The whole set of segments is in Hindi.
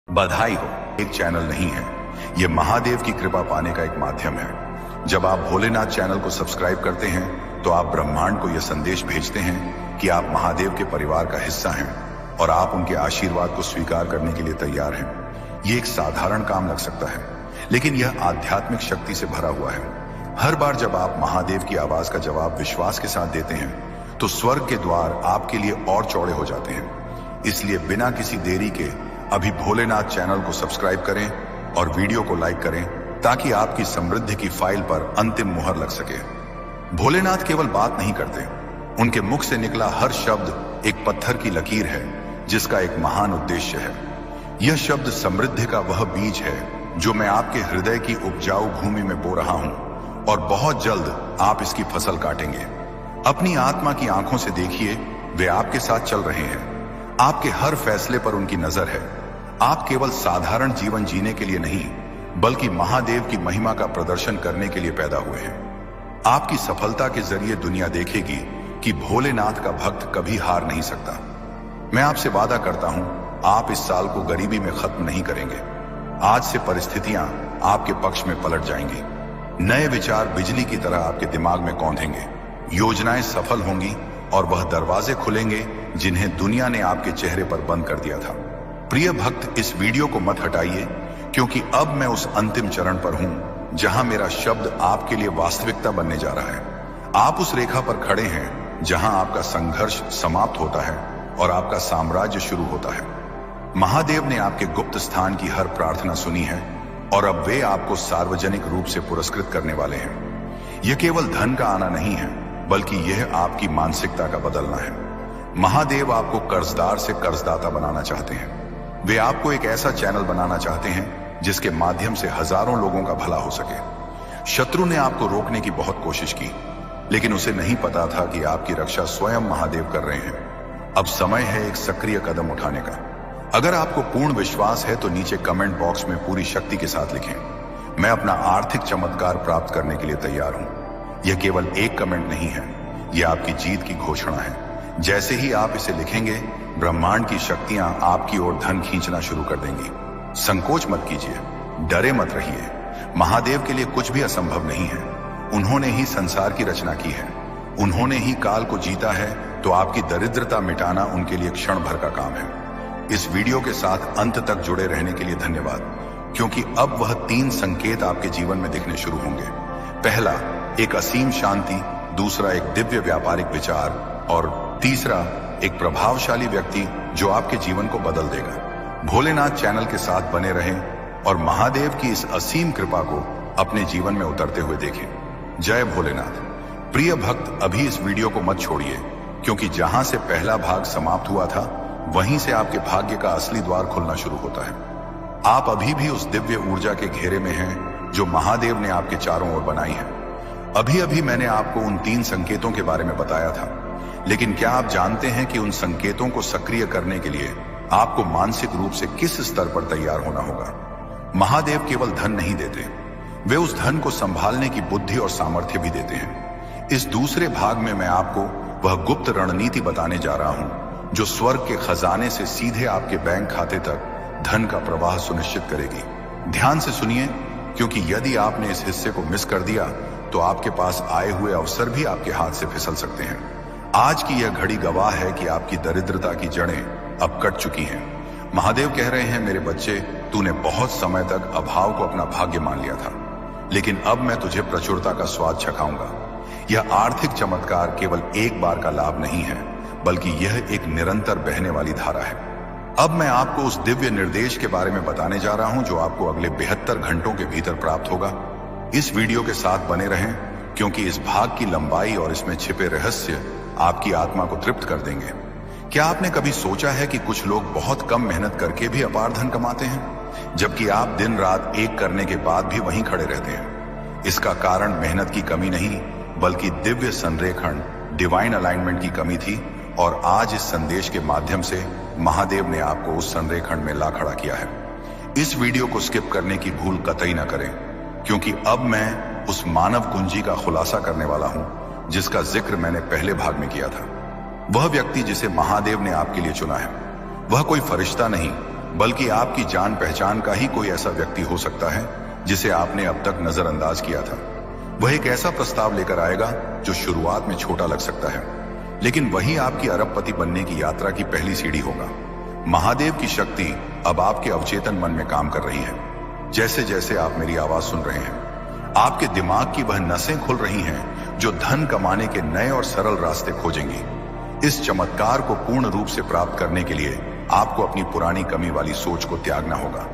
बधाई हो, एक चैनल नहीं है, यह महादेव की कृपा पाने का एक माध्यम है। जब आप भोलेनाथ चैनल को सब्सक्राइब करते हैं तो आप ब्रह्मांड को यह संदेश भेजते हैं कि आप महादेव के परिवार का हिस्सा हैं और आप उनके आशीर्वाद को स्वीकार करने के लिए तैयार हैं। ये एक साधारण काम लग सकता है, लेकिन यह आध्यात्मिक शक्ति से भरा हुआ है। हर बार जब आप महादेव की आवाज का जवाब विश्वास के साथ देते हैं तो स्वर्ग के द्वार आपके लिए और चौड़े हो जाते हैं। इसलिए बिना किसी देरी के अभी भोलेनाथ चैनल को सब्सक्राइब करें और वीडियो को लाइक करें ताकि आपकी समृद्धि की फाइल पर अंतिम मुहर लग सके। भोलेनाथ केवल बात नहीं करते, उनके मुख से निकला हर शब्द एक पत्थर की लकीर है जिसका एक महान उद्देश्य है। यह शब्द समृद्धि का वह बीज है जो मैं आपके हृदय की उपजाऊ भूमि में बो रहा हूं और बहुत जल्द आप इसकी फसल काटेंगे। अपनी आत्मा की आंखों से देखिए, वे आपके साथ चल रहे हैं। आपके हर फैसले पर उनकी नजर है। आप केवल साधारण जीवन जीने के लिए नहीं, बल्कि महादेव की महिमा का प्रदर्शन करने के लिए पैदा हुए हैं। आपकी सफलता के जरिए दुनिया देखेगी कि भोलेनाथ का भक्त कभी हार नहीं सकता। मैं आपसे वादा करता हूं, आप इस साल को गरीबी में खत्म नहीं करेंगे। आज से परिस्थितियां आपके पक्ष में पलट जाएंगी। नए विचार बिजली की तरह आपके दिमाग में कौंधेंगे। योजनाएं सफल होंगी और वह दरवाजे खुलेंगे जिन्हें दुनिया ने आपके चेहरे पर बंद कर दिया था। प्रिय भक्त, इस वीडियो को मत हटाइए, क्योंकि अब मैं उस अंतिम चरण पर हूं जहां मेरा शब्द आपके लिए वास्तविकता बनने जा रहा है। आप उस रेखा पर खड़े हैं जहां आपका संघर्ष समाप्त होता है और आपका साम्राज्य शुरू होता है। महादेव ने आपके गुप्त स्थान की हर प्रार्थना सुनी है और अब वे आपको सार्वजनिक रूप से पुरस्कृत करने वाले हैं। यह केवल धन का आना नहीं है, बल्कि यह आपकी मानसिकता का बदलना है। महादेव आपको कर्जदार से कर्जदाता बनाना चाहते हैं। वे आपको एक ऐसा चैनल बनाना चाहते हैं जिसके माध्यम से हजारों लोगों का भला हो सके। शत्रु ने आपको रोकने की बहुत कोशिश की, लेकिन उसे नहीं पता था कि आपकी रक्षा स्वयं महादेव कर रहे हैं। अब समय है एक सक्रिय कदम उठाने का। अगर आपको पूर्ण विश्वास है तो नीचे कमेंट बॉक्स में पूरी शक्ति के साथ लिखें, मैं अपना आर्थिक चमत्कार प्राप्त करने के लिए तैयार हूं। यह केवल एक कमेंट नहीं है, यह आपकी जीत की घोषणा है। जैसे ही आप इसे लिखेंगे, ब्रह्मांड की शक्तियां आपकी ओर धन खींचना शुरू कर देंगी। संकोच मत कीजिए, डरे मत रहिए। महादेव के लिए कुछ भी असंभव नहीं है। उन्होंने ही संसार की रचना की है, उन्होंने ही काल को जीता है, तो आपकी दरिद्रता मिटाना उनके लिए क्षण भर का काम है। इस वीडियो के साथ अंत तक जुड़े रहने के लिए धन्यवाद, क्योंकि अब वह 3 संकेत आपके जीवन में दिखने शुरू होंगे। पहला, एक असीम शांति। दूसरा, एक दिव्य व्यापारिक विचार। और तीसरा, एक प्रभावशाली व्यक्ति जो आपके जीवन को बदल देगा। भोलेनाथ चैनल के साथ बने रहें और महादेव की इस असीम कृपा को अपने जीवन में उतरते हुए देखें। जय भोलेनाथ। प्रिय भक्त, अभी इस वीडियो को मत छोड़िए, क्योंकि जहां से पहला भाग समाप्त हुआ था, वहीं से आपके भाग्य का असली द्वार खुलना शुरू होता है। आप अभी भी उस दिव्य ऊर्जा के घेरे में हैं जो महादेव ने आपके चारों ओर बनाई है। अभी अभी मैंने आपको उन 3 संकेतों के बारे में बताया था, लेकिन क्या आप जानते हैं कि उन संकेतों को सक्रिय करने के लिए आपको मानसिक रूप से किस स्तर पर तैयार होना होगा? महादेव केवल धन नहीं देते, वे उस धन को संभालने की बुद्धि और सामर्थ्य भी देते हैं। इस दूसरे भाग में मैं आपको वह गुप्त रणनीति बताने जा रहा हूं जो स्वर्ग के खजाने से सीधे आपके बैंक खाते तक धन का प्रवाह सुनिश्चित करेगी। ध्यान से सुनिए, क्योंकि यदि आपने इस हिस्से को मिस कर दिया तो आपके पास आए हुए अवसर भी आपके हाथ से फिसल सकते हैं। आज की यह घड़ी गवाह है कि आपकी दरिद्रता की जड़ें अब कट चुकी हैं। महादेव कह रहे हैं, मेरे बच्चे, तूने बहुत समय तक अभाव को अपना भाग्य मान लिया था, लेकिन अब मैं तुझे प्रचुरता का स्वाद चखाऊंगा। यह आर्थिक चमत्कार केवल एक बार का लाभ नहीं है, बल्कि यह एक निरंतर बहने वाली धारा है। अब मैं आपको उस दिव्य निर्देश के बारे में बताने जा रहा हूं जो आपको अगले 72 घंटों के भीतर प्राप्त होगा। इस वीडियो के साथ बने रहें, क्योंकि इस भाग की लंबाई और इसमें छिपे रहस्य आपकी आत्मा को तृप्त कर देंगे। क्या आपने कभी सोचा है कि कुछ लोग बहुत कम मेहनत करके भी अपार धन कमाते हैं, जबकि आप दिन रात एक करने के बाद भी वहीं खड़े रहते हैं? इसका कारण मेहनत की कमी नहीं, बल्कि दिव्य संरेखण, डिवाइन अलाइनमेंट की कमी थी। और आज इस संदेश के माध्यम से महादेव ने आपको उस संरेखण में ला खड़ा किया है। इस वीडियो को स्किप करने की भूल कतई न करें, क्योंकि अब मैं उस मानव कुंजी का खुलासा करने वाला हूं जिसका जिक्र मैंने पहले भाग में किया था। वह व्यक्ति जिसे महादेव ने आपके लिए चुना है, वह कोई फरिश्ता नहीं, बल्कि आपकी जान पहचान का ही कोई ऐसा व्यक्ति हो सकता है जिसे आपने अब तक नजरअंदाज किया था। वह एक ऐसा प्रस्ताव लेकर आएगा जो शुरुआत में छोटा लग सकता है, लेकिन वही आपकी अरबपति बनने की यात्रा की पहली सीढ़ी होगा। महादेव की शक्ति अब आपके अवचेतन मन में काम कर रही है। जैसे जैसे आप मेरी आवाज सुन रहे हैं, आपके दिमाग की वह नसें खुल रही हैं जो धन कमाने के नए और सरल रास्ते खोजेंगी। इस चमत्कार को पूर्ण रूप से प्राप्त करने के लिए आपको अपनी पुरानी कमी वाली सोच को त्यागना होगा।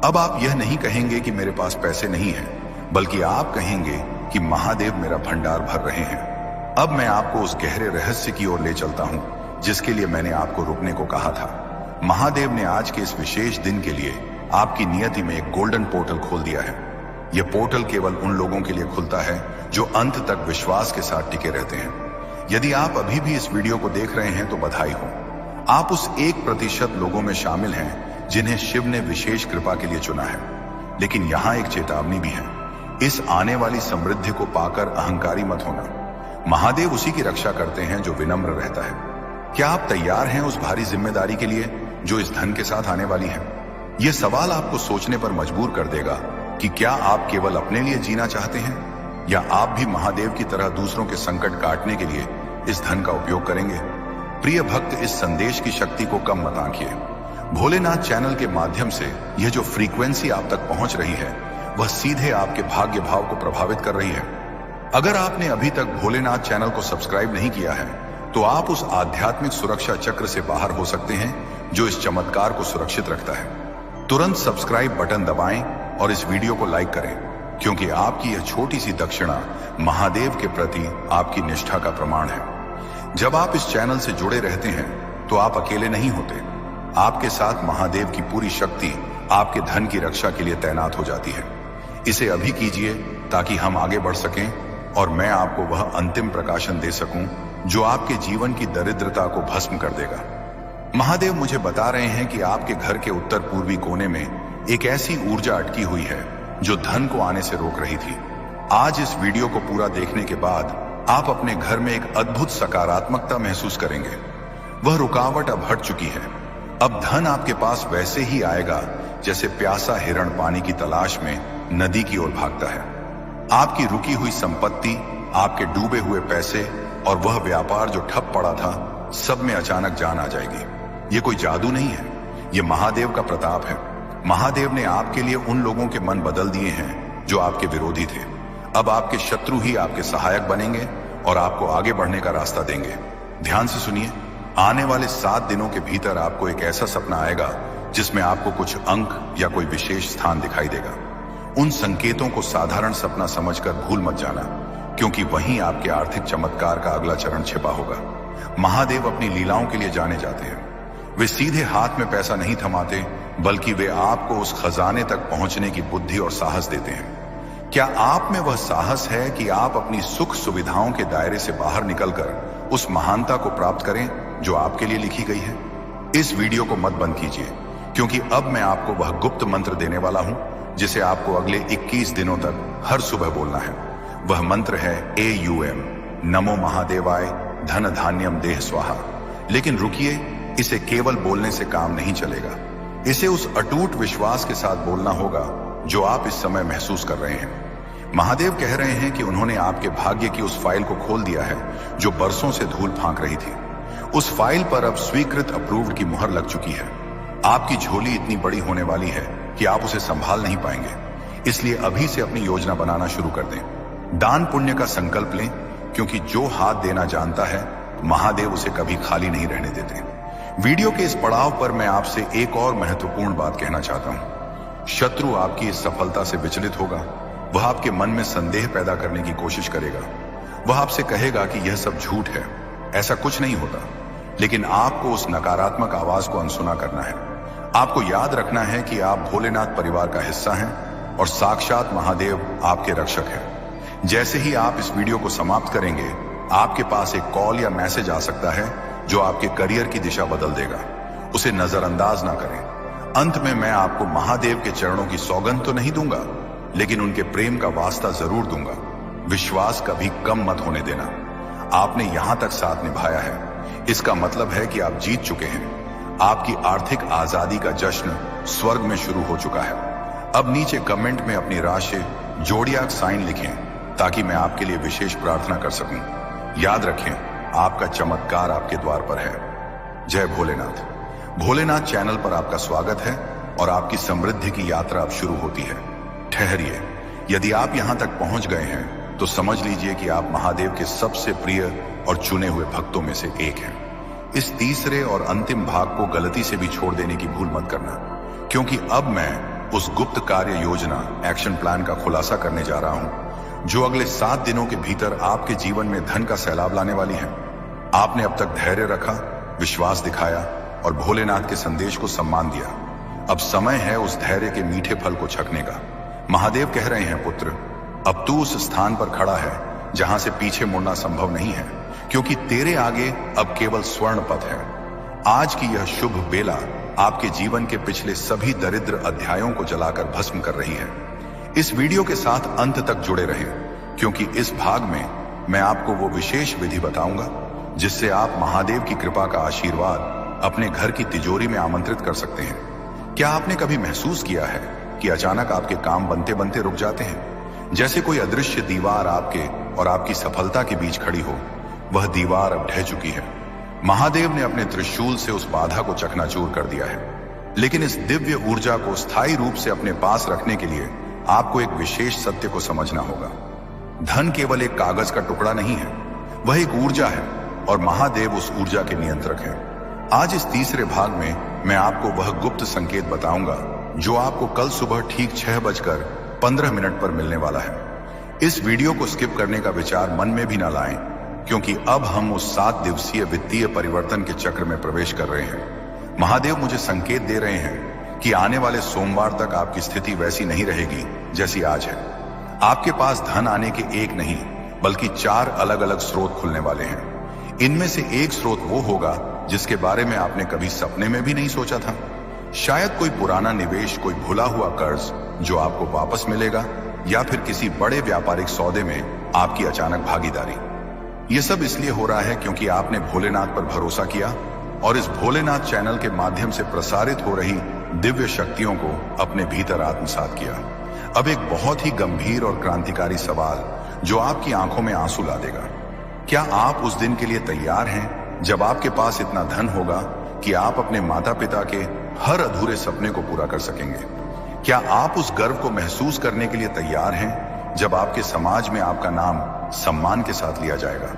अब आप यह नहीं कहेंगे कि मेरे पास पैसे नहीं हैं, बल्कि आप कहेंगे कि महादेव मेरा भंडार भर रहे हैं। अब मैं आपको उस गहरे रहस्य की ओर ले चलता हूं जिसके लिए मैंने आपको रुकने को कहा था। महादेव ने आज के इस विशेष दिन के लिए आपकी नियति में एक गोल्डन पोर्टल खोल दिया है। यह पोर्टल केवल उन लोगों के लिए खुलता है जो अंत तक विश्वास के साथ टिके रहते हैं। यदि आप अभी भी इस वीडियो को देख रहे हैं तो बधाई हो, आप उस 1% लोगों में शामिल हैं जिन्हें शिव ने विशेष कृपा के लिए चुना है। लेकिन यहां एक चेतावनी भी है, इस आने वाली समृद्धि को पाकर अहंकारी मत होना। महादेव उसी की रक्षा करते हैं जो विनम्र रहता है। क्या आप तैयार हैं उस भारी जिम्मेदारी के लिए जो इस धन के साथ आने वाली है? यह सवाल आपको सोचने पर मजबूर कर देगा कि क्या आप केवल अपने लिए जीना चाहते हैं या आप भी महादेव की तरह दूसरों के संकट काटने के लिए इस धन का उपयोग करेंगे। प्रिय भक्त, इस संदेश की शक्ति को कम मत आंकिए। भोलेनाथ चैनल के माध्यम से यह जो फ्रीक्वेंसी आप तक पहुंच रही है वह सीधे आपके भाग्य भाव को प्रभावित कर रही है। अगर आपने अभी तक भोलेनाथ चैनल को सब्सक्राइब नहीं किया है तो आप उस आध्यात्मिक सुरक्षा चक्र से बाहर हो सकते हैं जो इस चमत्कार को सुरक्षित रखता है। तुरंत सब्सक्राइब बटन दबाएं और इस वीडियो को लाइक करें, क्योंकि आपकी यह छोटी सी दक्षिणा महादेव के प्रति आपकी निष्ठा का प्रमाण है। जब आप इस चैनल से जुड़े रहते हैं तो आप अकेले नहीं होते। आपके साथ महादेव की पूरी शक्ति आपके धन की रक्षा के लिए तैनात हो जाती है। इसे अभी कीजिए ताकि हम आगे बढ़ सकें और मैं आपको वह अंतिम प्रकाशन दे सकूं जो आपके जीवन की दरिद्रता को भस्म कर देगा। महादेव मुझे बता रहे हैं कि आपके घर के उत्तर पूर्वी कोने में एक ऐसी ऊर्जा अटकी हुई है जो धन को आने से रोक रही थी। आज इस वीडियो को पूरा देखने के बाद आप अपने घर में एक अद्भुत सकारात्मकता महसूस करेंगे। वह रुकावट अब हट चुकी है। अब धन आपके पास वैसे ही आएगा जैसे प्यासा हिरण पानी की तलाश में नदी की ओर भागता है। आपकी रुकी हुई संपत्ति, आपके डूबे हुए पैसे और वह व्यापार जो ठप पड़ा था, सब में अचानक जान आ जाएगी। ये कोई जादू नहीं है, ये महादेव का प्रताप है। महादेव ने आपके लिए उन लोगों के मन बदल दिए हैं जो आपके विरोधी थे। अब आपके शत्रु ही आपके सहायक बनेंगे और आपको आगे बढ़ने का रास्ता देंगे। ध्यान से सुनिए, आने वाले 7 दिनों के भीतर आपको एक ऐसा सपना आएगा जिसमें आपको कुछ अंक या कोई विशेष स्थान दिखाई देगा। उन संकेतों को साधारण सपना समझकर भूल मत जाना, क्योंकि वहीं आपके आर्थिक चमत्कार का अगला चरण छिपा होगा। महादेव अपनी लीलाओं के लिए जाने जाते हैं। वे सीधे हाथ में पैसा नहीं थमाते, बल्कि वे आपको उस खजाने तक पहुंचने की बुद्धि और साहस देते हैं। क्या आप में वह साहस है कि आप अपनी सुख सुविधाओं के दायरे से बाहर निकलकर उस महानता को प्राप्त करें जो आपके लिए लिखी गई है? इस वीडियो को मत बंद कीजिए, क्योंकि अब मैं आपको वह गुप्त मंत्र देने वाला हूं जिसे आपको अगले 21 दिनों तक हर सुबह बोलना है। वह मंत्र है AUM, नमो महादेवाय धन धान्यम देह स्वाहा। लेकिन रुकिए, इसे केवल बोलने से काम नहीं चलेगा। इसे उस अटूट विश्वास के साथ बोलना होगा जो आप इस समय महसूस कर रहे हैं। महादेव कह रहे हैं कि उन्होंने आपके भाग्य की उस फाइल को खोल दिया है जो बरसों से धूल फांक रही थी। उस फाइल पर अब स्वीकृत अप्रूव्ड की मुहर लग चुकी है। आपकी झोली इतनी बड़ी होने वाली है कि आप उसे संभाल नहीं पाएंगे। इसलिए अभी से अपनी योजना बनाना शुरू कर दें। दान पुण्य का संकल्प लें, क्योंकि जो हाथ देना जानता है महादेव उसे कभी खाली नहीं रहने देते। वीडियो के इस पड़ाव पर मैं आपसे एक और महत्वपूर्ण बात कहना चाहता हूं। शत्रु आपकी इस सफलता से विचलित होगा। वह आपके मन में संदेह पैदा करने की कोशिश करेगा। वह आपसे कहेगा कि यह सब झूठ है, ऐसा कुछ नहीं होता। लेकिन आपको उस नकारात्मक आवाज को अनसुना करना है। आपको याद रखना है कि आप भोलेनाथ परिवार का हिस्सा हैं और साक्षात महादेव आपके रक्षक हैं। जैसे ही आप इस वीडियो को समाप्त करेंगे, आपके पास एक कॉल या मैसेज आ सकता है जो आपके करियर की दिशा बदल देगा। उसे नजरअंदाज ना करें। अंत में मैं आपको महादेव के चरणों की सौगंध तो नहीं दूंगा, लेकिन उनके प्रेम का वास्ता जरूर दूंगा। विश्वास कभी कम मत होने देना। आपने यहां तक साथ निभाया है, इसका मतलब है कि आप जीत चुके हैं। आपकी आर्थिक आजादी का जश्न स्वर्ग में शुरू हो चुका है। अब नीचे कमेंट में अपनी राशि जोड़ियाक साइन लिखें ताकि मैं आपके लिए विशेष प्रार्थना कर सकूं। याद रखें, आपका चमत्कार आपके द्वार पर है। जय भोलेनाथ। भोलेनाथ चैनल पर आपका स्वागत है और आपकी समृद्धि की यात्रा अब शुरू होती है। ठहरिए, यदि आप यहां तक पहुंच गए हैं तो समझ लीजिए कि आप महादेव के सबसे प्रिय और चुने हुए भक्तों में से एक हैं। इस तीसरे और अंतिम भाग को गलती से भी छोड़ देने की भूल मत करना, क्योंकि अब मैं उस गुप्त कार्य योजना एक्शन प्लान का खुलासा करने जा रहा हूं जो अगले 7 दिनों के भीतर आपके जीवन में धन का सैलाब लाने वाली है। आपने अब तक धैर्य रखा, विश्वास दिखाया और भोलेनाथ के संदेश को सम्मान दिया। अब समय है उस धैर्य के मीठे फल को छकने का। महादेव कह रहे हैं, पुत्र, अब तू उस स्थान पर खड़ा है जहां से पीछे मुड़ना संभव नहीं है, क्योंकि तेरे आगे अब केवल स्वर्ण पथ है। आज की यह शुभ बेला आपके जीवन के पिछले सभी दरिद्र अध्यायों को जलाकर भस्म कर रही है। इस वीडियो के साथ अंत तक जुड़े रहें, क्योंकि इस भाग में मैं आपको वो विशेष विधि बताऊंगा जिससे आप महादेव की कृपा का आशीर्वाद अपने घर की तिजोरी में आमंत्रित कर सकते हैं। क्या आपने कभी महसूस किया है कि अचानक आपके काम बनते बनते रुक जाते हैं, जैसे कोई अदृश्य दीवार आपके और आपकी सफलता के बीच खड़ी हो? वह दीवार अब ढह चुकी है। महादेव ने अपने त्रिशूल से उस बाधा को चकनाचूर कर दिया है। लेकिन इस दिव्य ऊर्जा को स्थायी रूप से अपने पास रखने के लिए आपको एक विशेष सत्य को समझना होगा। धन केवल एक कागज का टुकड़ा नहीं है, वह एक ऊर्जा है और महादेव उस ऊर्जा के नियंत्रक हैं। आज इस तीसरे भाग में मैं आपको वह गुप्त संकेत बताऊंगा जो आपको कल सुबह ठीक 6:15 पर मिलने वाला है। इस वीडियो को स्किप करने का विचार मन में भी ना लाएं, क्योंकि अब हम उस 7 दिवसीय वित्तीय परिवर्तन के चक्र में प्रवेश कर रहे हैं। महादेव मुझे संकेत दे रहे हैं कि आने वाले सोमवार तक आपकी स्थिति वैसी नहीं रहेगी जैसी आज है। आपके पास धन आने के एक नहीं बल्कि 4 अलग अलग स्रोत खुलने वाले हैं। इनमें से एक स्रोत वो होगा जिसके बारे में आपने कभी सपने में भी नहीं सोचा था। शायद कोई पुराना निवेश, कोई भुला हुआ कर्ज जो आपको वापस मिलेगा, या फिर किसी बड़े व्यापारिक सौदे में आपकी अचानक भागीदारी। यह सब इसलिए हो रहा है क्योंकि आपने भोलेनाथ पर भरोसा किया और इस भोलेनाथ चैनल के माध्यम से प्रसारित हो रही दिव्य शक्तियों को अपने भीतर आत्मसात किया। अब एक बहुत ही गंभीर और क्रांतिकारी सवाल जो आपकी आंखों में आंसू ला देगा। क्या आप उस दिन के लिए तैयार हैं जब आपके पास इतना धन होगा कि आप अपने माता पिता के हर अधूरे सपने को पूरा कर सकेंगे? क्या आप उस गर्व को महसूस करने के लिए तैयार हैं जब आपके समाज में आपका नाम सम्मान के साथ लिया जाएगा?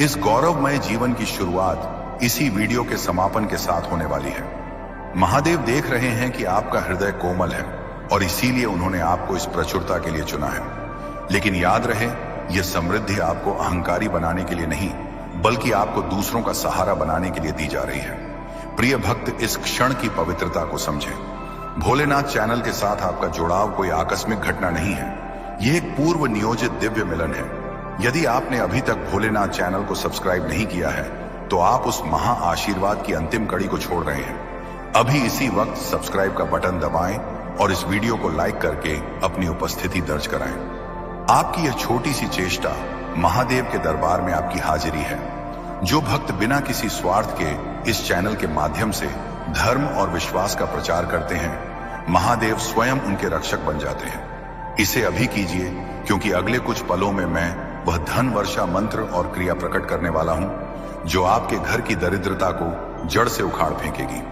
इस गौरवमय जीवन की शुरुआत इसी वीडियो के समापन के साथ होने वाली है। महादेव देख रहे हैं कि आपका हृदय कोमल है और इसीलिए उन्होंने आपको इस प्रचुरता के लिए चुना है। लेकिन याद रहे, यह समृद्धि आपको अहंकारी बनाने के लिए नहीं बल्कि आपको दूसरों का सहारा बनाने के लिए दी जा रही है। प्रिय भक्त, इस क्षण की पवित्रता को समझें। भोलेनाथ चैनल के साथ आपका जुड़ाव कोई आकस्मिक घटना नहीं है, यह एक पूर्व नियोजित दिव्य मिलन है। यदि आपने अभी तक भोलेनाथ चैनल को सब्सक्राइब नहीं किया है तो आप उस महा आशीर्वाद की अंतिम कड़ी को छोड़ रहे हैं। अभी इसी वक्त सब्सक्राइब का बटन दबाएं और इस वीडियो को लाइक करके अपनी उपस्थिति दर्ज कराएं। आपकी यह छोटी सी चेष्टा महादेव के दरबार में आपकी हाजिरी है। जो भक्त बिना किसी स्वार्थ के इस चैनल के माध्यम से धर्म और विश्वास का प्रचार करते हैं, महादेव स्वयं उनके रक्षक बन जाते हैं। इसे अभी कीजिए, क्योंकि अगले कुछ पलों में मैं वह धन वर्षा मंत्र और क्रिया प्रकट करने वाला हूं जो आपके घर की दरिद्रता को जड़ से उखाड़ फेंकेगी।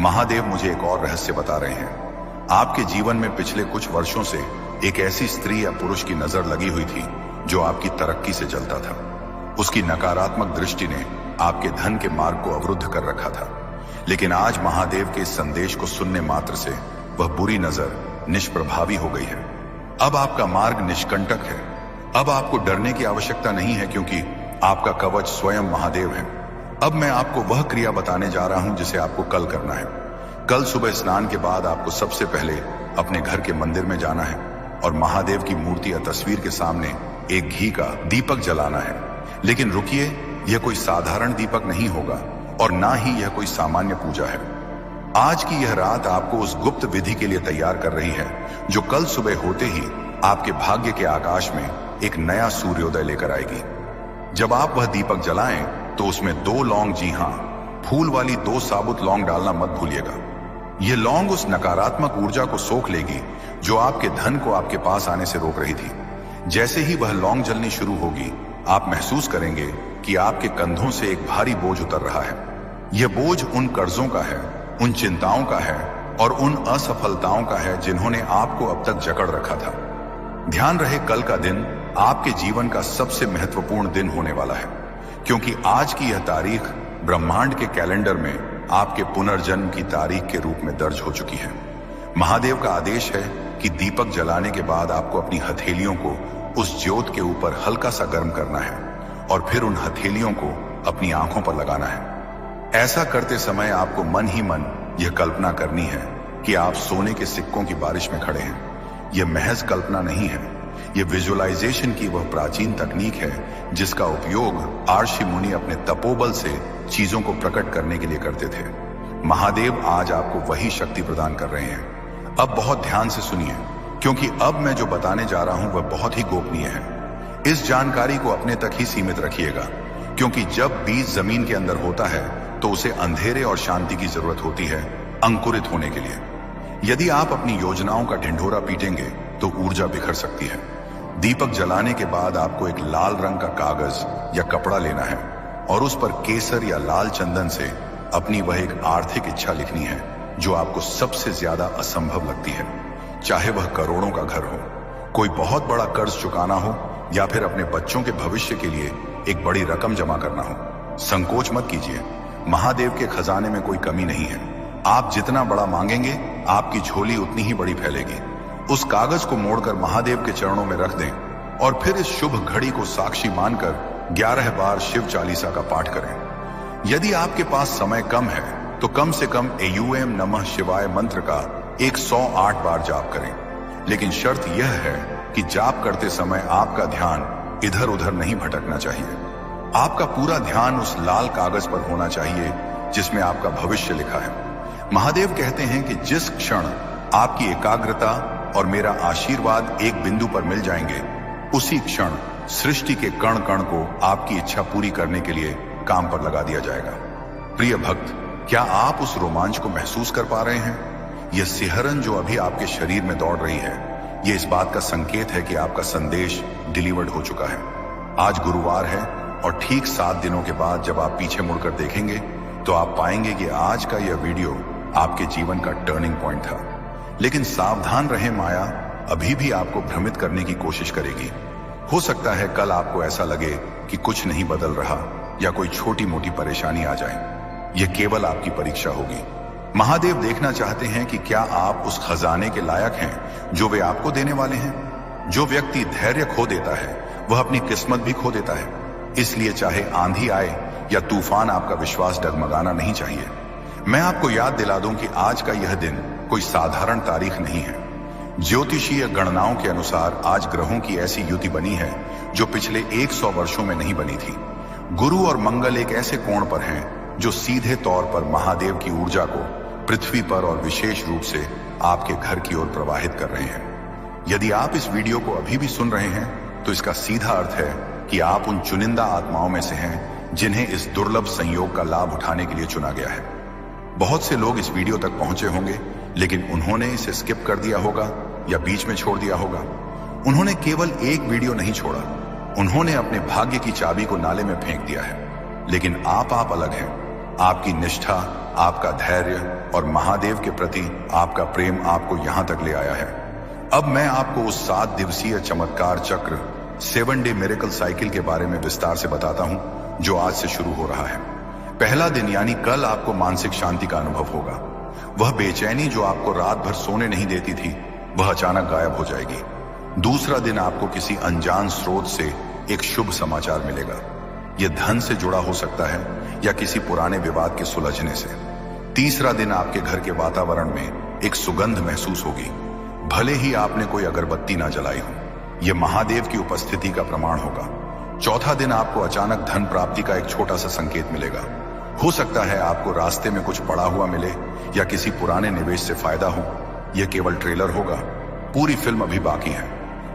महादेव मुझे एक और रहस्य बता रहे हैं। आपके जीवन में पिछले कुछ वर्षों से एक ऐसी स्त्री या पुरुष की नजर लगी हुई थी जो आपकी तरक्की से जलता था। उसकी नकारात्मक दृष्टि ने आपके धन के मार्ग को अवरुद्ध कर रखा था। लेकिन आज महादेव के इस संदेश को सुनने मात्र से वह बुरी नजर निष्प्रभावी हो गई है। अब आपका मार्ग निष्कंटक है। अब आपको डरने की आवश्यकता नहीं है, क्योंकि आपका कवच स्वयं महादेव है। अब मैं आपको वह क्रिया बताने जा रहा हूं जिसे आपको कल करना है। कल सुबह स्नान के बाद आपको सबसे पहले अपने घर के मंदिर में जाना है और महादेव की मूर्ति या तस्वीर के सामने एक घी का दीपक जलाना है। लेकिन रुकिए, यह कोई साधारण दीपक नहीं होगा और ना ही यह कोई सामान्य पूजा है। आज की यह रात आपको उस गुप्त विधि के लिए तैयार कर रही है जो कल सुबह होते ही आपके भाग्य के आकाश में एक नया सूर्योदय लेकर आएगी। जब आप वह दीपक जलाएं तो उसमें 2 लौंग, जी हां, फूल वाली 2 साबुत लौंग डालना मत भूलिएगा। ये लौंग उस नकारात्मक ऊर्जा को सोख लेगी जो आपके धन को आपके पास आने से रोक रही थी। जैसे ही वह लौंग जलनी शुरू होगी, आप महसूस करेंगे कि आपके कंधों से एक भारी बोझ उतर रहा है। यह बोझ उन कर्जों का है, उन चिंताओं का है और उन असफलताओं का है जिन्होंने आपको अब तक जकड़ रखा था। ध्यान रहे, कल का दिन आपके जीवन का सबसे महत्वपूर्ण दिन होने वाला है, क्योंकि आज की यह तारीख ब्रह्मांड के कैलेंडर में आपके पुनर्जन्म की तारीख के रूप में दर्ज हो चुकी है। महादेव का आदेश है कि दीपक जलाने के बाद आपको अपनी हथेलियों को उस ज्योत के ऊपर हल्का सा गर्म करना है और फिर उन हथेलियों को अपनी आंखों पर लगाना है। ऐसा करते समय आपको मन ही मन यह कल्पना करनी है कि आप सोने के सिक्कों की बारिश में खड़े हैं। यह महज कल्पना नहीं है, यह विजुअलाइजेशन की वह प्राचीन तकनीक है जिसका उपयोग आर्षि मुनि अपने तपोबल से चीजों को प्रकट करने के लिए करते थे। महादेव आज आपको वही शक्ति प्रदान कर रहे हैं। अब बहुत ध्यान से सुनिए, क्योंकि अब मैं जो बताने जा रहा हूं वह बहुत ही गोपनीय है। इस जानकारी को अपने तक ही सीमित रखिएगा, क्योंकि जब बीज जमीन के अंदर होता है तो उसे अंधेरे और शांति की जरूरत होती है अंकुरित होने के लिए। यदि आप अपनी योजनाओं का ढिंढोरा पीटेंगे तो ऊर्जा बिखर सकती है। दीपक जलाने के बाद आपको एक लाल रंग का कागज या कपड़ा लेना है और उस पर केसर या लाल चंदन से अपनी वह एक आर्थिक इच्छा लिखनी है जो आपको सबसे ज्यादा असंभव लगती है। चाहे वह करोड़ों का घर हो, कोई बहुत बड़ा कर्ज चुकाना हो या फिर अपने बच्चों के भविष्य के लिए एक बड़ी रकम जमा करना हो। संकोच मत कीजिए, महादेव के खजाने में कोई कमी नहीं है। आप जितना बड़ा मांगेंगे, आपकी झोली उतनी ही बड़ी फैलेगी। उस कागज को मोड़कर महादेव के चरणों में रख दें और फिर इस शुभ घड़ी को साक्षी मानकर 11 बार शिव चालीसा का पाठ करें। यदि आपके पास समय कम है तो कम से कम एयूएम नमः शिवाय मंत्र का 108 बार जाप करें, लेकिन शर्त यह है कि जाप करते समय आपका ध्यान इधर उधर नहीं भटकना चाहिए। आपका पूरा ध्यान उस लाल कागज पर होना चाहिए जिसमें आपका भविष्य लिखा है। महादेव कहते हैं कि जिस क्षण आपकी एकाग्रता और मेरा आशीर्वाद एक बिंदु पर मिल जाएंगे, उसी क्षण सृष्टि के कण कण को आपकी इच्छा पूरी करने के लिए काम पर लगा दिया जाएगा। प्रिय भक्त, क्या आप उस रोमांच को महसूस कर पा रहे हैं? यह सिहरन जो अभी आपके शरीर में दौड़ रही है, यह इस बात का संकेत है कि आपका संदेश डिलीवर्ड हो चुका है। आज गुरुवार है और ठीक 7 दिनों के बाद जब आप पीछे मुड़कर देखेंगे तो आप पाएंगे कि आज का यह वीडियो आपके जीवन का टर्निंग पॉइंट था। लेकिन सावधान रहें, माया अभी भी आपको भ्रमित करने की कोशिश करेगी। हो सकता है कल आपको ऐसा लगे कि कुछ नहीं बदल रहा या कोई छोटी मोटी परेशानी आ जाए। यह केवल आपकी परीक्षा होगी। महादेव देखना चाहते हैं कि क्या आप उस खजाने के लायक हैं जो वे आपको देने वाले हैं। जो व्यक्ति धैर्य खो देता है वह अपनी किस्मत भी खो देता है। इसलिए चाहे आंधी आए या तूफान, आपका विश्वास डगमगाना नहीं चाहिए। मैं आपको याद दिला दूं कि आज का यह दिन कोई साधारण तारीख नहीं है। ज्योतिषीय गणनाओं के अनुसार आज ग्रहों की ऐसी युति बनी है जो पिछले 100 वर्षों में नहीं बनी थी। गुरु और मंगल एक ऐसे कोण पर हैं जो सीधे तौर पर महादेव की ऊर्जा को पृथ्वी पर और विशेष रूप से आपके घर की ओर प्रवाहित कर रहे हैं। यदि आप इस वीडियो को अभी भी सुन रहे हैं तो इसका सीधा अर्थ है कि आप उन चुनिंदा आत्माओं में से हैं जिन्हें इस दुर्लभ संयोग का लाभ उठाने के लिए चुना गया है। बहुत से लोग इस वीडियो तक पहुंचे होंगे, लेकिन उन्होंने इसे स्किप कर दिया होगा या बीच में छोड़ दिया होगा। उन्होंने केवल एक वीडियो नहीं छोड़ा, उन्होंने अपने भाग्य की चाबी को नाले में फेंक दिया है। लेकिन आप अलग हैं। आपकी निष्ठा, आपका धैर्य और महादेव के प्रति आपका प्रेम आपको यहां तक ले आया है। अब मैं आपको उस 7 दिवसीय चमत्कार चक्र 7 डे मिरेकल साइकिल के बारे में विस्तार से बताता हूं जो आज से शुरू हो रहा है। पहला दिन यानी कल आपको मानसिक शांति का अनुभव होगा। वह बेचैनी जो आपको रात भर सोने नहीं देती थी, वह अचानक गायब हो जाएगी। दूसरा दिन आपको किसी अनजान स्रोत से एक शुभ समाचार मिलेगा। यह धन से जुड़ा हो सकता है या किसी पुराने विवाद के सुलझने से। तीसरा दिन आपके घर के वातावरण में एक सुगंध महसूस होगी, भले ही आपने कोई अगरबत्ती ना जलाई हो। यह महादेव की उपस्थिति का प्रमाण होगा। चौथा दिन आपको अचानक धन प्राप्ति का एक छोटा सा संकेत मिलेगा। हो सकता है आपको रास्ते में कुछ पड़ा हुआ मिले या किसी पुराने निवेश से फायदा हो। यह केवल ट्रेलर होगा, पूरी फिल्म अभी बाकी है।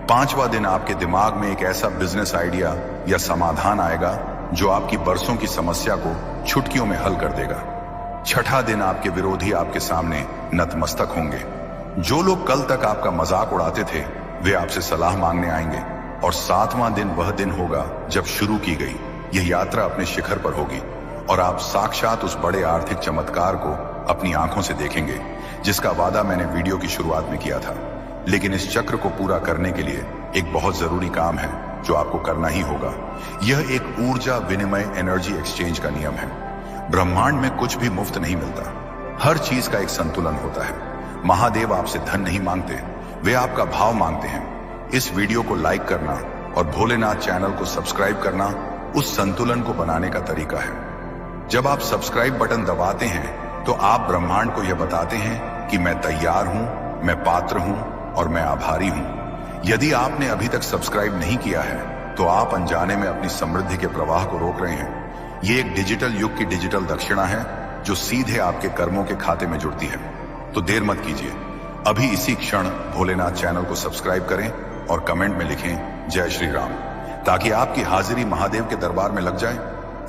पांचवा दिन आपके दिमाग में एक ऐसा बिजनेस आइडिया या समाधान आएगा जो आपकी बरसों की समस्या को चुटकियों में हल कर देगा। छठा दिन आपके विरोधी आपके सामने नतमस्तक होंगे। जो लोग कल तक आपका मजाक उड़ाते थे वे आपसे सलाह मांगने आएंगे। और सातवां दिन वह दिन होगा जब शुरू की गई यह यात्रा अपने शिखर पर होगी और आप साक्षात उस बड़े आर्थिक चमत्कार को अपनी आंखों से देखेंगे जिसका वादा मैंने वीडियो की शुरुआत में किया था। लेकिन इस चक्र को पूरा करने के लिए एक बहुत जरूरी काम है जो आपको करना ही होगा। यह एक ऊर्जा विनिमय एनर्जी एक्सचेंज का नियम है। ब्रह्मांड में कुछ भी मुफ्त नहीं मिलता, हर चीज का एक संतुलन होता है। महादेव आपसे धन नहीं मांगते, वे आपका भाव मांगते हैं। इस वीडियो को लाइक करना और भोलेनाथ चैनल को सब्सक्राइब करना उस संतुलन को बनाने का तरीका है। जब आप सब्सक्राइब बटन दबाते हैं तो आप ब्रह्मांड को यह बताते हैं कि मैं तैयार हूं, मैं पात्र हूं और मैं आभारी हूं। यदि आपने अभी तक सब्सक्राइब नहीं किया है तो आप अनजाने में अपनी समृद्धि के प्रवाह को रोक रहे हैं। ये एक डिजिटल युग की डिजिटल दक्षिणा है जो सीधे आपके कर्मों के खाते में जुड़ती है। तो देर मत कीजिए, अभी इसी क्षण भोलेनाथ चैनल को सब्सक्राइब करें और कमेंट में लिखें जय श्री राम, ताकि आपकी हाजिरी महादेव के दरबार में लग जाए।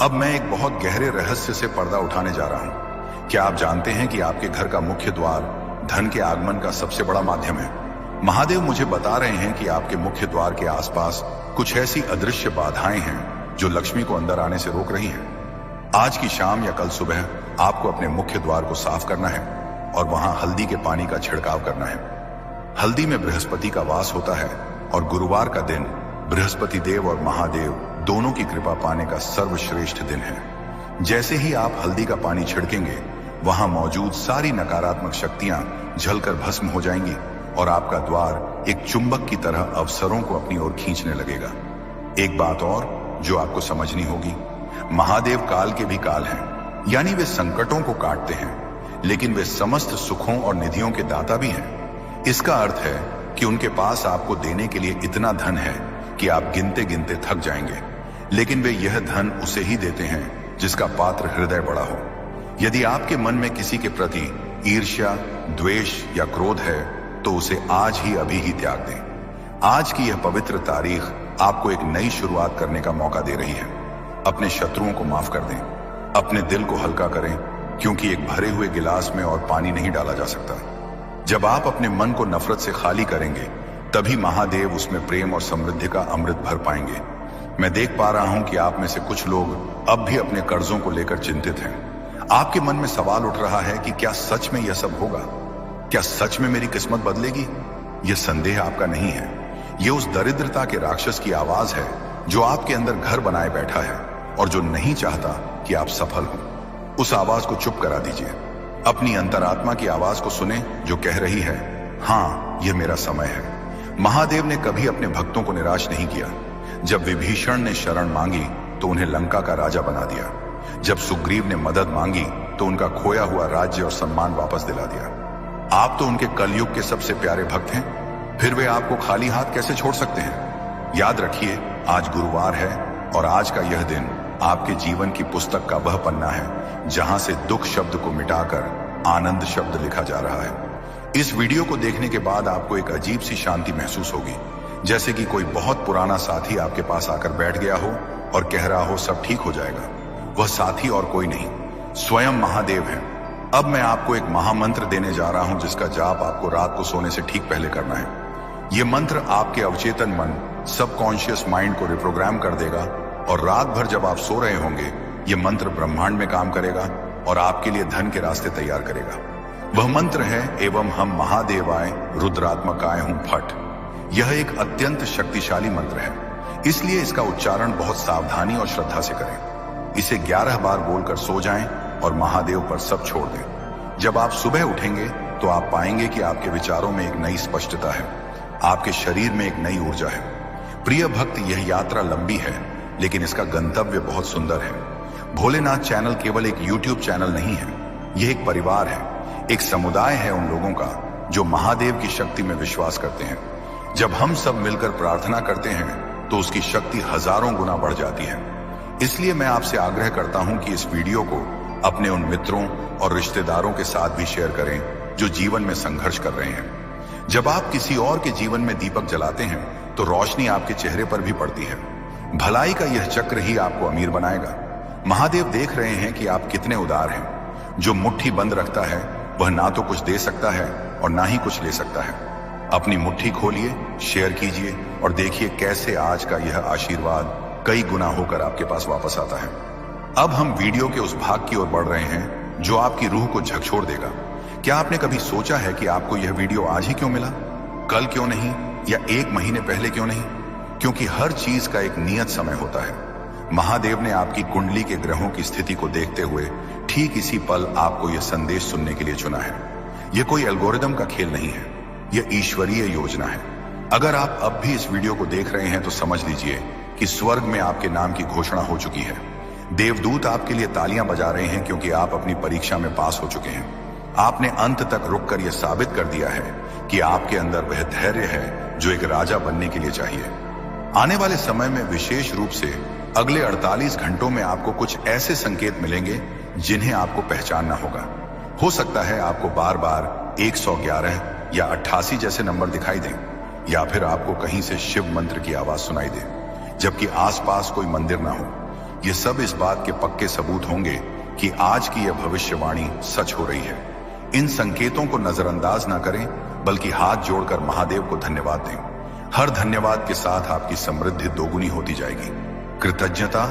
अब मैं एक बहुत गहरे रहस्य से पर्दा उठाने जा रहा हूं। क्या आप जानते हैं कि आपके घर का मुख्य द्वार धन के आगमन का सबसे बड़ा माध्यम है? महादेव मुझे बता रहे हैं कि आपके मुख्य द्वार के आसपास कुछ ऐसी अदृश्य बाधाएं हैं जो लक्ष्मी को अंदर आने से रोक रही हैं। आज की शाम या कल सुबह आपको अपने मुख्य द्वार को साफ करना है और वहां हल्दी के पानी का छिड़काव करना है। हल्दी में बृहस्पति का वास होता है और गुरुवार का दिन बृहस्पति देव और महादेव दोनों की कृपा पाने का सर्वश्रेष्ठ दिन है। जैसे ही आप हल्दी का पानी छिड़केंगे वहां मौजूद सारी नकारात्मक शक्तियां जलकर भस्म हो जाएंगी और आपका द्वार एक चुंबक की तरह अवसरों को अपनी ओर खींचने लगेगा। एक बात और जो आपको समझनी होगी, महादेव काल के भी काल हैं, यानी वे संकटों को काटते हैं लेकिन वे समस्त सुखों और निधियों के दाता भी हैं। इसका अर्थ है कि उनके पास आपको देने के लिए इतना धन है कि आप गिनते गिनते थक जाएंगे, लेकिन वे यह धन उसे ही देते हैं जिसका पात्र हृदय बड़ा हो। यदि आपके मन में किसी के प्रति ईर्ष्या, द्वेष या क्रोध है तो उसे आज ही अभी ही त्याग दें। आज की यह पवित्र तारीख आपको एक नई शुरुआत करने का मौका दे रही है। अपने शत्रुओं को माफ कर दें, अपने दिल को हल्का करें, क्योंकि एक भरे हुए गिलास में और पानी नहीं डाला जा सकता। जब आप अपने मन को नफरत से खाली करेंगे तभी महादेव उसमें प्रेम और समृद्धि का अमृत भर पाएंगे। मैं देख पा रहा हूं कि आप में से कुछ लोग अब भी अपने कर्जों को लेकर चिंतित हैं। आपके मन में सवाल उठ रहा है कि क्या सच में यह सब होगा? क्या सच में मेरी किस्मत बदलेगी? यह संदेह आपका नहीं है, यह उस दरिद्रता के राक्षस की आवाज है जो आपके अंदर घर बनाए बैठा है और जो नहीं चाहता कि आप सफल हो। उस आवाज को चुप करा दीजिए। अपनी अंतरात्मा की आवाज को सुने जो कह रही है, हाँ, यह मेरा समय है। महादेव ने कभी अपने भक्तों को निराश नहीं किया। जब विभीषण ने शरण मांगी तो उन्हें लंका का राजा बना दिया। जब सुग्रीव ने मदद मांगी तो उनका खोया हुआ राज्य और सम्मान वापस दिला दिया। आप तो उनके कलयुग के सबसे प्यारे भक्त हैं, फिर वे आपको खाली हाथ कैसे छोड़ सकते हैं? याद रखिए, आज गुरुवार है और आज का यह दिन आपके जीवन की पुस्तक का वह पन्ना है जहां से दुख शब्द को मिटाकर आनंद शब्द लिखा जा रहा है। इस वीडियो को देखने के बाद आपको एक अजीब सी शांति महसूस होगी, जैसे कि कोई बहुत पुराना साथी आपके पास आकर बैठ गया हो और कह रहा हो सब ठीक हो जाएगा। वह साथी और कोई नहीं, स्वयं महादेव है। अब मैं आपको एक महामंत्र देने जा रहा हूं जिसका जाप आपको रात को सोने से ठीक पहले करना है। यह मंत्र आपके अवचेतन मन, सबकॉन्शियस माइंड को रिप्रोग्राम कर देगा और रात भर जब आप सो रहे होंगे यह मंत्र ब्रह्मांड में काम करेगा और आपके लिए धन के रास्ते तैयार करेगा। वह मंत्र है एवं हम महादेवाय रुद्रात्मकाय हूं फट। यह एक अत्यंत शक्तिशाली मंत्र है, इसलिए इसका उच्चारण बहुत सावधानी और श्रद्धा से करें। इसे 11 बार बोलकर सो जाएं और महादेव पर सब छोड़ दें। जब आप सुबह उठेंगे तो आप पाएंगे कि आपके विचारों में एक नई स्पष्टता है, आपके शरीर में एक नई ऊर्जा है। प्रिय भक्त, यह यात्रा लंबी है लेकिन इसका गंतव्य बहुत सुंदर है। भोलेनाथ चैनल केवल एक YouTube चैनल नहीं है, यह एक परिवार है, एक समुदाय है उन लोगों का जो महादेव की शक्ति में विश्वास करते हैं। जब हम सब मिलकर प्रार्थना करते हैं तो उसकी शक्ति हजारों गुना बढ़ जाती है। इसलिए मैं आपसे आग्रह करता हूं कि इस वीडियो को अपने उन मित्रों और रिश्तेदारों के साथ भी शेयर करें जो जीवन में संघर्ष कर रहे हैं। जब आप किसी और के जीवन में दीपक जलाते हैं तो रोशनी आपके चेहरे पर भी पड़ती है। भलाई का यह चक्र ही आपको अमीर बनाएगा। महादेव देख रहे हैं कि आप कितने उदार हैं। जो मुट्ठी बंद रखता है वह ना तो कुछ दे सकता है और ना ही कुछ ले सकता है। अपनी मुट्ठी खोलिए, शेयर कीजिए और देखिए कैसे आज का यह आशीर्वाद कई गुना होकर आपके पास वापस आता है। अब हम वीडियो के उस भाग की ओर बढ़ रहे हैं जो आपकी रूह को झकझोर देगा। क्या आपने कभी सोचा है कि आपको यह वीडियो आज ही क्यों मिला, कल क्यों नहीं, या 1 महीने पहले क्यों नहीं? क्योंकि हर चीज का एक नियत समय होता है। महादेव ने आपकी कुंडली के ग्रहों की स्थिति को देखते हुए ठीक इसी पल आपको यह संदेश सुनने के लिए चुना है। यह कोई एल्गोरिदम का खेल नहीं है, यह ईश्वरीय योजना है। अगर आप अब भी इस वीडियो को देख रहे हैं तो समझ लीजिए कि स्वर्ग में आपके नाम की घोषणा हो चुकी है। देवदूत आपके लिए तालियां बजा रहे हैं क्योंकि आप अपनी परीक्षा में पास हो चुके हैं। आपने अंत तक रुककर यह साबित कर दिया है कि आपके अंदर वह धैर्य है जो एक राजा बनने के लिए चाहिए। आने वाले समय में विशेष रूप से अगले 48 घंटों में आपको कुछ ऐसे संकेत मिलेंगे जिन्हें आपको पहचानना होगा। हो सकता है आपको बार बार 111 या 88 जैसे नंबर दिखाई दें, या फिर आपको कहीं से शिव मंत्र की आवाज सुनाई दे जबकि आसपास कोई मंदिर ना हो। ये सब इस बात के पक्के सबूत होंगे कि आज की यह भविष्यवाणी सच हो रही है। इन संकेतों को नजरअंदाज ना करें, बल्कि हाथ जोड़कर महादेव को धन्यवाद दें। हर धन्यवाद के साथ आपकी समृद्धि दोगुनी होती जाएगी। कृतज्ञता